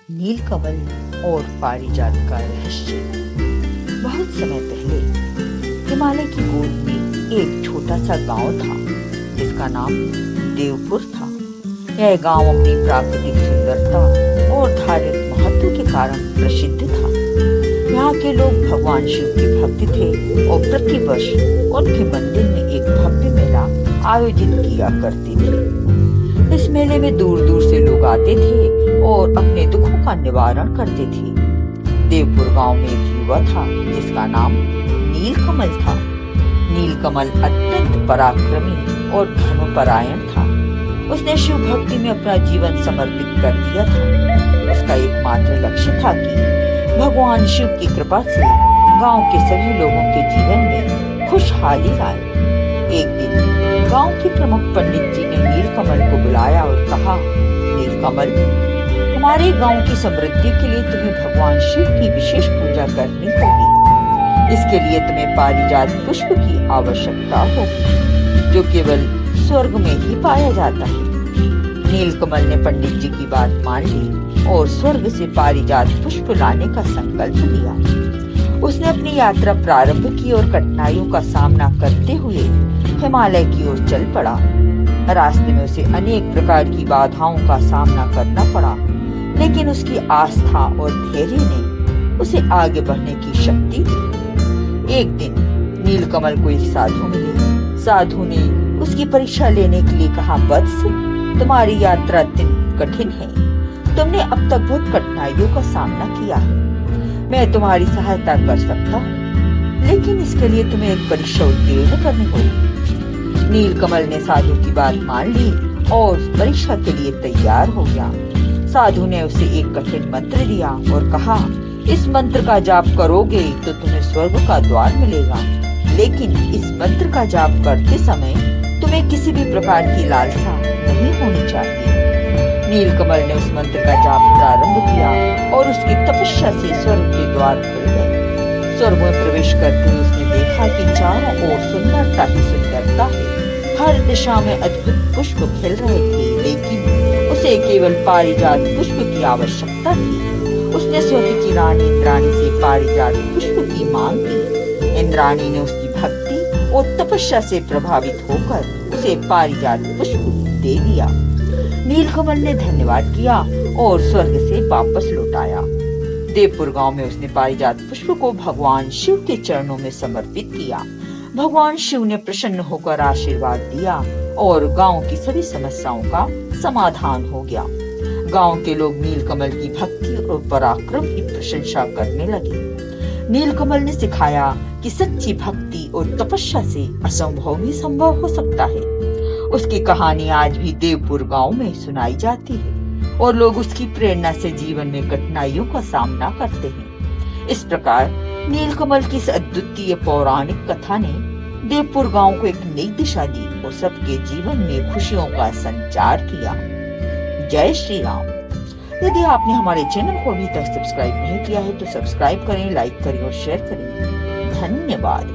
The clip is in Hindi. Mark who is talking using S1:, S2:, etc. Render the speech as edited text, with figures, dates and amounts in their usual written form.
S1: नीलकमल और पारिजात का रहस्य। बहुत समय पहले हिमालय की गोद में एक छोटा सा गांव था जिसका नाम देवपुर था। यह गांव अपनी प्राकृतिक सुंदरता और धार्मिक महत्व के कारण प्रसिद्ध था। यहाँ के लोग भगवान शिव के भक्त थे और प्रतिवर्ष उनके मंदिर में एक भव्य मेला आयोजित किया करते थे। इस मेले में दूर दूर से लोग आते थे और अपने दुखों का निवारण करते थे। देवपुर गांव में एक युवा था जिसका नाम नीलकमल था। नीलकमल अत्यंत पराक्रमी और धर्मपरायण था। उसने शिव भक्ति में अपना जीवन समर्पित कर दिया था। उसका एकमात्र लक्ष्य था कि भगवान शिव की कृपा से गांव के सभी लोगों के जीवन में खुशहाली आए। एक दिन गांव के प्रमुख पंडित जी ने नीलकमल को बुलाया और कहा, नीलकमल, हमारे गांव की समृद्धि के लिए तुम्हें भगवान शिव की विशेष पूजा करनी होगी। इसके लिए तुम्हें पारिजात पुष्प की आवश्यकता होगी जो केवल स्वर्ग में ही पाया जाता है। नीलकमल ने पंडित जी की बात मान ली और स्वर्ग से पारिजात पुष्प लाने का संकल्प लिया। उसने अपनी यात्रा प्रारंभ की और कठिनाइयों का सामना करते हुए हिमालय की ओर चल पड़ा। रास्ते में उसे अनेक प्रकार की बाधाओं का सामना करना पड़ा, लेकिन उसकी आस्था और धैर्य ने उसे आगे बढ़ने की शक्ति दी। एक दिन नीलकमल को एक साधु मिले। साधु ने उसकी परीक्षा लेने के लिए कहा, वत्स, तुम्हारी यात्रा अत्यंत कठिन है। तुमने अब तक बहुत कठिनाइयों का सामना किया है। मैं तुम्हारी सहायता कर सकता हूँ, लेकिन इसके लिए तुम्हें एक परीक्षा उत्तीर्ण करनी होगी। नीलकमल ने साधु की बात मान ली और परीक्षा के लिए तैयार हो गया। साधु ने उसे एक कठिन मंत्र दिया और कहा, इस मंत्र का जाप करोगे तो तुम्हें स्वर्ग का द्वार मिलेगा, लेकिन इस मंत्र का जाप करते समय तुम्हें किसी भी प्रकार की लालसा नहीं होनी चाहिए। नीलकमल ने उस मंत्र का जाप प्रारंभ किया और उसकी तपस्या से स्वर्ग के द्वार खुल गए। स्वर्ग में प्रवेश करते हुए उसने देखा कि चारों ओर सुंदरता ही सुंदरता है। हर दिशा में अद्भुत पुष्प खिल रहे थे, लेकिन उसे केवल पारिजात पुष्प की आवश्यकता थी। उसने स्वर्ग की रानी इंद्राणी से पारिजात पुष्प की मांग की। इंद्राणी ने उसकी भक्ति और तपस्या से प्रभावित होकर उसे पारिजात पुष्प दे दिया। नीलकमल ने धन्यवाद किया और स्वर्ग से वापस लौट आया। देवपुर गांव में उसने पारिजात पुष्प को भगवान शिव के चरणों में समर्पित किया। भगवान शिव ने प्रसन्न होकर आशीर्वाद दिया और गांव की सभी समस्याओं का समाधान हो गया। गांव के लोग नीलकमल की भक्ति और पराक्रम की प्रशंसा करने लगे। नीलकमल ने सिखाया कि सच्ची भक्ति और तपस्या से असंभव भी संभव हो सकता है। उसकी कहानी आज भी देवपुर गांव में सुनाई जाती है और लोग उसकी प्रेरणा से जीवन में कठिनाइयों का सामना करते हैं। इस प्रकार नीलकमल की इस अद्वितीय पौराणिक कथा ने देवपुर गांव को एक नई दिशा दी और सबके जीवन में खुशियों का संचार किया। जय श्री राम। यदि आपने हमारे चैनल को अभी तक सब्सक्राइब नहीं किया है तो सब्सक्राइब करें, लाइक करें और शेयर करें। धन्यवाद।